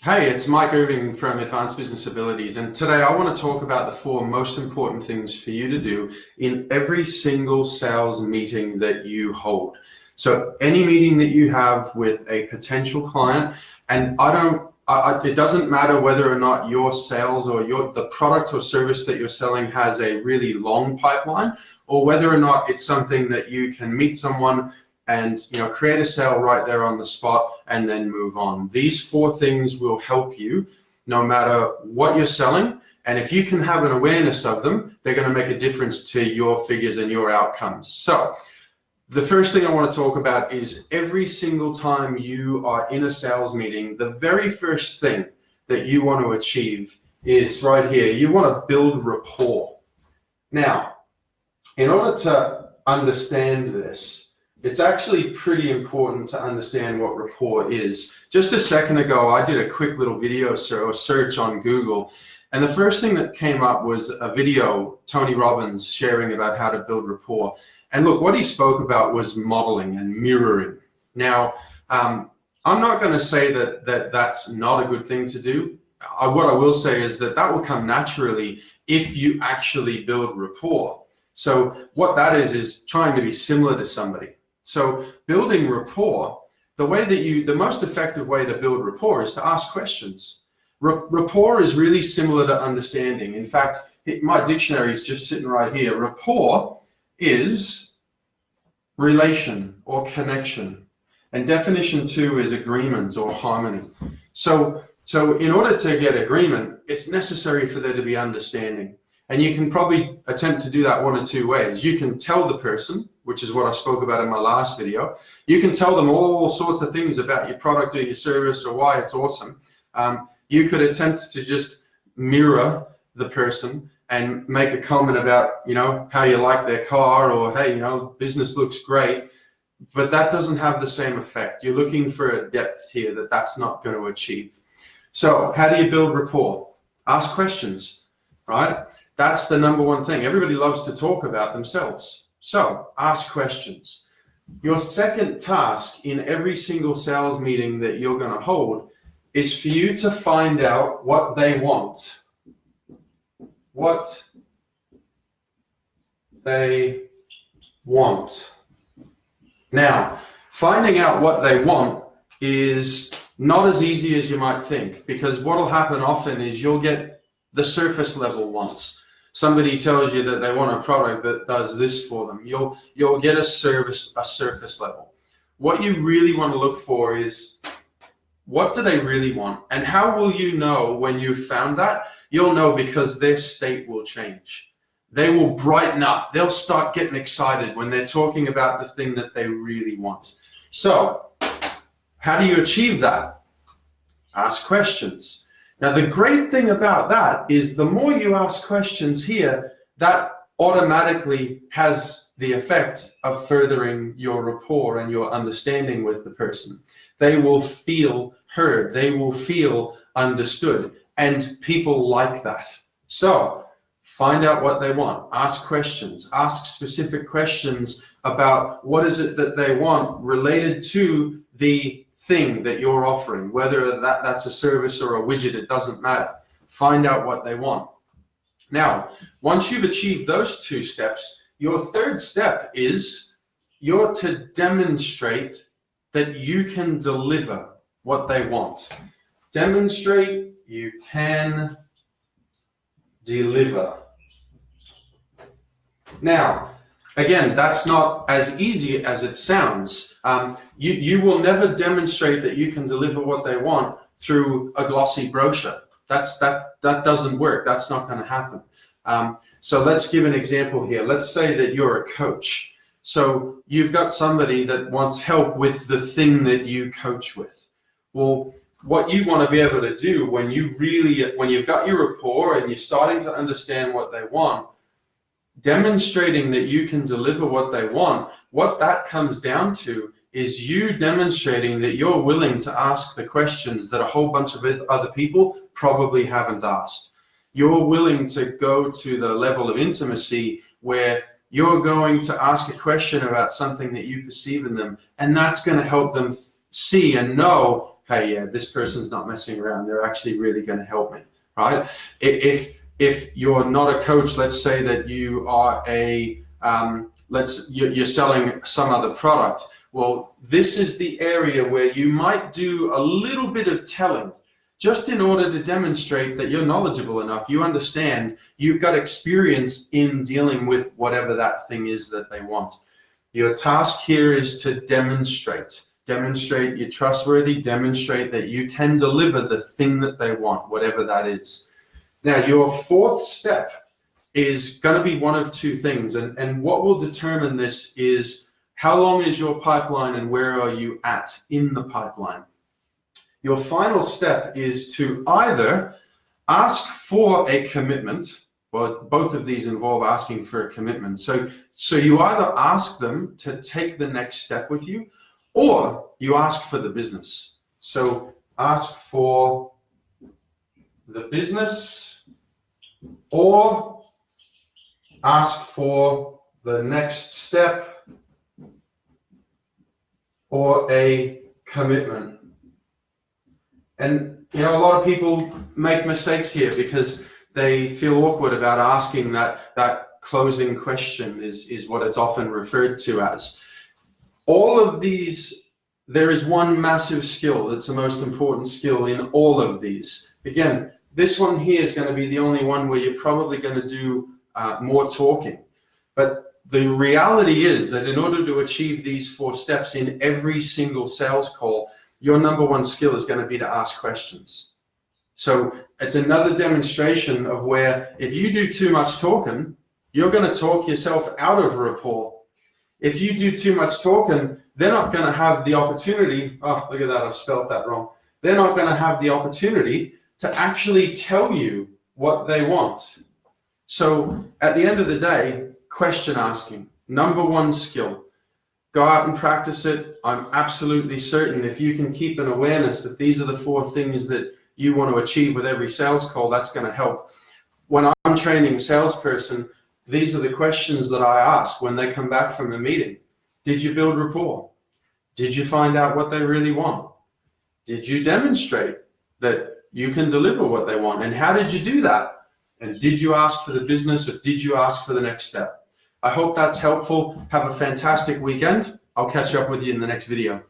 Hey, it's Mike Irving from Advanced Business Abilities, and today I want to talk about the 4 most important things for you to do in every single sales meeting that you hold. So any meeting that you have with a potential client, and it doesn't matter whether or not your sales or the product or service that you're selling has a really long pipeline, or whether or not it's something that you can meet someone and create a sale right there on the spot and then move on. These 4 things will help you no matter what you're selling, and if you can have an awareness of them, they're going to make a difference to your figures and your outcomes. So the first thing I want to talk about is every single time you are in a sales meeting, the very first thing that you want to achieve is right here. You want to build rapport. Now, in order to understand this, it's actually pretty important to understand what rapport is. Just a second ago, I did a quick little video search on Google, and the first thing that came up was a video Tony Robbins sharing about how to build rapport. And look, what he spoke about was modeling and mirroring. Now, I'm not going to say that that's not a good thing to do. What I will say is that will come naturally if you actually build rapport. So what that is trying to be similar to somebody. So building rapport, the most effective way to build rapport is to ask questions. Rapport is really similar to understanding. In fact, my dictionary is just sitting right here. Rapport is relation or connection. And definition 2 is agreement or harmony. So in order to get agreement, it's necessary for there to be understanding. And you can probably attempt to do that one of 2 ways. You can tell the person, which is what I spoke about in my last video. You can tell them all sorts of things about your product or your service or why it's awesome. You could attempt to just mirror the person and make a comment about, how you like their car, or, hey, business looks great, but that doesn't have the same effect. You're looking for a depth here that's not going to achieve. So how do you build rapport? Ask questions, right? That's the number 1 thing. Everybody loves to talk about themselves. So ask questions. Your second task in every single sales meeting that you're going to hold is for you to find out what they want. What they want. Now, finding out what they want is not as easy as you might think, because what will happen often is you'll get the surface level wants. Somebody tells you that they want a product that does this for them. You'll get a surface level. What you really want to look for is, what do they really want? And how will you know when you've found that? You'll know because their state will change. They will brighten up. They'll start getting excited when they're talking about the thing that they really want. So, how do you achieve that? Ask questions. Now, the great thing about that is the more you ask questions here, that automatically has the effect of furthering your rapport and your understanding with the person. They will feel heard. They will feel understood. And people like that. So find out what they want. Ask questions. Ask specific questions about what is it that they want related to the thing that you're offering, whether that's a service or a widget, it doesn't matter. Find out what they want. Now, once you've achieved those 2 steps, your third step is you're to demonstrate that you can deliver what they want. Demonstrate you can deliver. Now, again, that's not as easy as it sounds. You will never demonstrate that you can deliver what they want through a glossy brochure. That doesn't work. That's not going to happen. So let's give an example here. Let's say that you're a coach. So you've got somebody that wants help with the thing that you coach with. Well, what you want to be able to do when you've got your rapport and you're starting to understand what they want, demonstrating that you can deliver what they want, what that comes down to is you demonstrating that you're willing to ask the questions that a whole bunch of other people probably haven't asked. You're willing to go to the level of intimacy where you're going to ask a question about something that you perceive in them, and that's going to help them see and know hey, yeah, this person's not messing around. They're actually really going to help me, right? If you're not a coach, let's say that you are you're selling some other product. Well, this is the area where you might do a little bit of telling, just in order to demonstrate that you're knowledgeable enough, you understand, you've got experience in dealing with whatever that thing is that they want. Your task here is to demonstrate you're trustworthy, demonstrate that you can deliver the thing that they want, whatever that is. Now, your fourth step is going to be one of two things, and what will determine this is how long is your pipeline and where are you at in the pipeline. Your final step is to either ask for a commitment, well, both of these involve asking for a commitment. So you either ask them to take the next step with you, or you ask for the business. So ask for the business, or ask for the next step, or a commitment. And, you know, a lot of people make mistakes here because they feel awkward about asking that closing question is what it's often referred to as. All of these, there is one massive skill that's the most important skill in all of these. Again, this one here is going to be the only one where you're probably going to do more talking. But the reality is that in order to achieve these 4 steps in every single sales call, your number one skill is going to be to ask questions. So it's another demonstration of where if you do too much talking, you're going to talk yourself out of rapport. If you do too much talking, they're not going to have the opportunity. Oh, look at that, I've spelled that wrong. They're not going to have the opportunity to actually tell you what they want. So at the end of the day, question asking, number one skill. Go out and practice it. I'm absolutely certain if you can keep an awareness that these are the 4 things that you want to achieve with every sales call, that's going to help. When I'm training a salesperson, these are the questions that I ask when they come back from a meeting. Did you build rapport? Did you find out what they really want? Did you demonstrate that you can deliver what they want? And how did you do that? And did you ask for the business, or did you ask for the next step? I hope that's helpful. Have a fantastic weekend. I'll catch up with you in the next video.